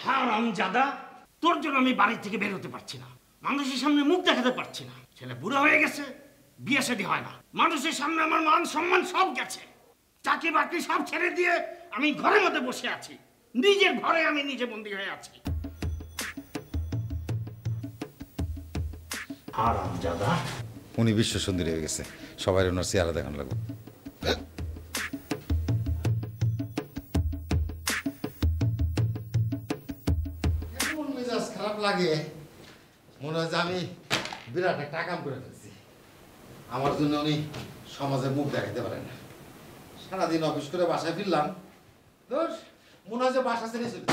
হারামজাদা, তোর জন্য আমি বাড়ি থেকে বের হতে পারছি না, মানুষের সামনে মুখ দেখাতে পারছি না। ছেলে বুড়ো হয়ে গেছে, বিয়ে শাদী হয় না, মানুষের সামনে আমার মান সম্মান সব গেছে। চাকরি বাকরি সব ছেড়ে দিয়ে আমি ঘরের মধ্যে বসে আছি, নিজের ঘরে আমি নিজে বন্দী হয়ে আছি। হারামজাদা। উনি বিশ্ব সুন্দরী হয়ে গেছে, সবাই ওনার চেহারা দেখানো লাগবে। এমন মেজাজ খারাপ লাগে, মনে হয় যে আমি বিরাট একটা কাম করে ফেলছি। আমার জন্য উনি সমাজে মুখ দেখাতে পারেন না। সারাদিন অফিস করে বাসায় ফিরলাম, মনে হয় যে বাসা ছেড়ে চলে।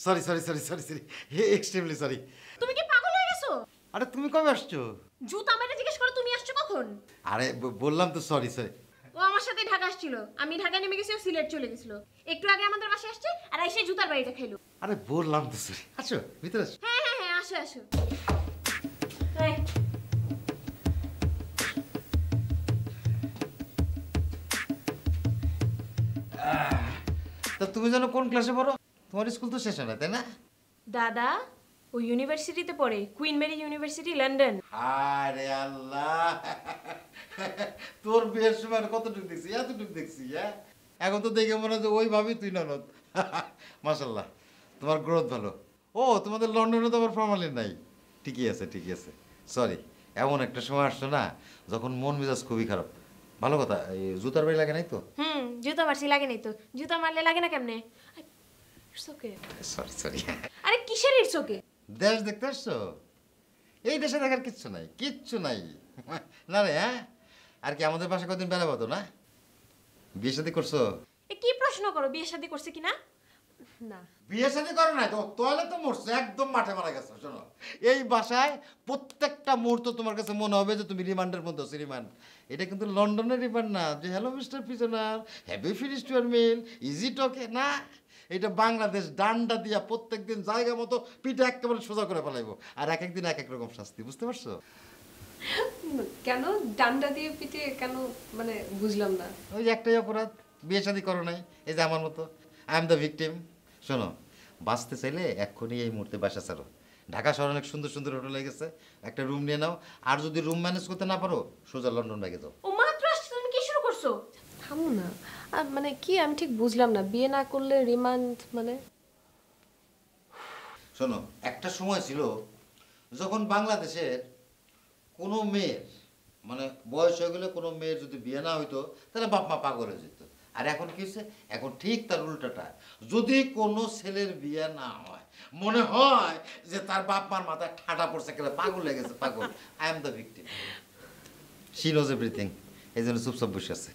Sorry sorry sorry sorry sorry, extremely sorry. তুমি কি পাগল হয়ে গেছো? আরে তুমি কবে আসছো? জুতা মেরে জিজ্ঞেস করো তুমি আসছো কখন? আরে বললাম তো সরি সরি। ও আমার সাথে ঢাকা আসছিল, আমি ঢাকা নেমে গেছি, ও সিলেট চলে গেছিল। একটু আগে আমাদের বাসায় আসছে আর এসে জুতার বাড়িটা খাইলো। আরে বললাম তো সরি। আসো ভিতরে আসো। হ্যাঁ হ্যাঁ হ্যাঁ, আসো আসো। তা তুমি জানো কোন ক্লাসে পড়ো? তোমার স্কুল তো শেষ হয় না, তাই না? দাদা ও ইউনিভার্সিটিতে পড়ে, কুইন মেরি ইউনিভার্সিটি, লন্ডন। আরে আল্লাহ, তোর বিয়ের সময় কতটুকু দেখছি, এতটুকু দেখছি। হ্যাঁ, এখন তো দেখে মনে হয় ওই ভাবি তুই ননদ। মাশাল্লাহ, তোমার গ্রোথ ভালো। ও তোমাদের লন্ডনে তো আবার ফর্মালিন নাই। ঠিকই আছে ঠিকই আছে। সরি, এমন একটা সময় আসছো না যখন মন মেজাজ খুবই খারাপ। ভালো কথা, এই জুতার বাড়ি লাগে নাই তো? জুতা মারছি, লাগে নাই তো। জুতা মারলে লাগে না কেমনে? It's okay. Sorry sorry. আরে কিসের ইটস ওকে? দেশ দেখতে আসছো? এই দেশে দেখার কিচ্ছু নাই, কিচ্ছু নাই। না রে, হ্যাঁ? আর কি আমাদের বাসায় কদিন বেলা হতো না? বিয়ে শাদী করছো? এ কি প্রশ্ন করো, বিয়ে শাদী করছে কিনা? না, বিয়ে শাদী করো না তো, তোয়ালে তো মরছো, একদম মাঠে মারা গেছো। শোনো, এই বাসায় প্রত্যেকটা মুহূর্ত তোমার কাছে মনে হবে যে তুমি রিমান্ডের মধ্যে আছো। রিমান্ড, এটা কিন্তু লন্ডনের রিমান্ড না যে hello mister prisoner, have you finished your meal, is it okay, না। এটা বাংলাদেশ, ডান্ডা দিয়া প্রত্যেকদিন জায়গা মতো পিঠে একেবারে সোজা করে ফেলাইবো, আর এক একদিন এক এক রকম শাস্তি। বুঝতে পারছো? কেন ডান্ডা দিয়ে পিটে কেন, মানে বুঝলাম না। ওই একটাই অপরাধ, বিয়ে শাদী করো নাই, এই যে আমার মতো। I am the victim. শোনো, বাঁচতে চাইলে এক্ষুনি এই মুহূর্তে বাসা ছাড়ো। ঢাকা শহরে অনেক সুন্দর সুন্দর হোটেল হয়ে গেছে, একটা রুম নিয়ে নাও। আর যদি রুম ম্যানেজ করতে না পারো, সোজা লন্ডন ব্যাগে যাও। ও মাত্র আসছে, তুমি কি শুরু করছো? থামো না, মানে কি আমি ঠিক বুঝলাম না, বিয়ে না করলে রিমান্ড মানে? শোনো, একটা সময় ছিল যখন বাংলাদেশের কোনো মেয়ের, মানে বয়স হয়ে গেলে কোনো মেয়ের যদি বিয়ে না হইতো তাহলে বাপ মা পাগল হয়ে যেত। আর এখন কি হচ্ছে? এখন ঠিক তার উল্টাটা। যদি কোনো ছেলের বিয়ে না হয়, মনে হয় যে তার বাপ মার মাথায় ঠাটা পড়ছে, কেন পাগল হয়ে গেছে, পাগল। I am the victim, she knows everything. এই জন্য চুপচাপ বসে আছে।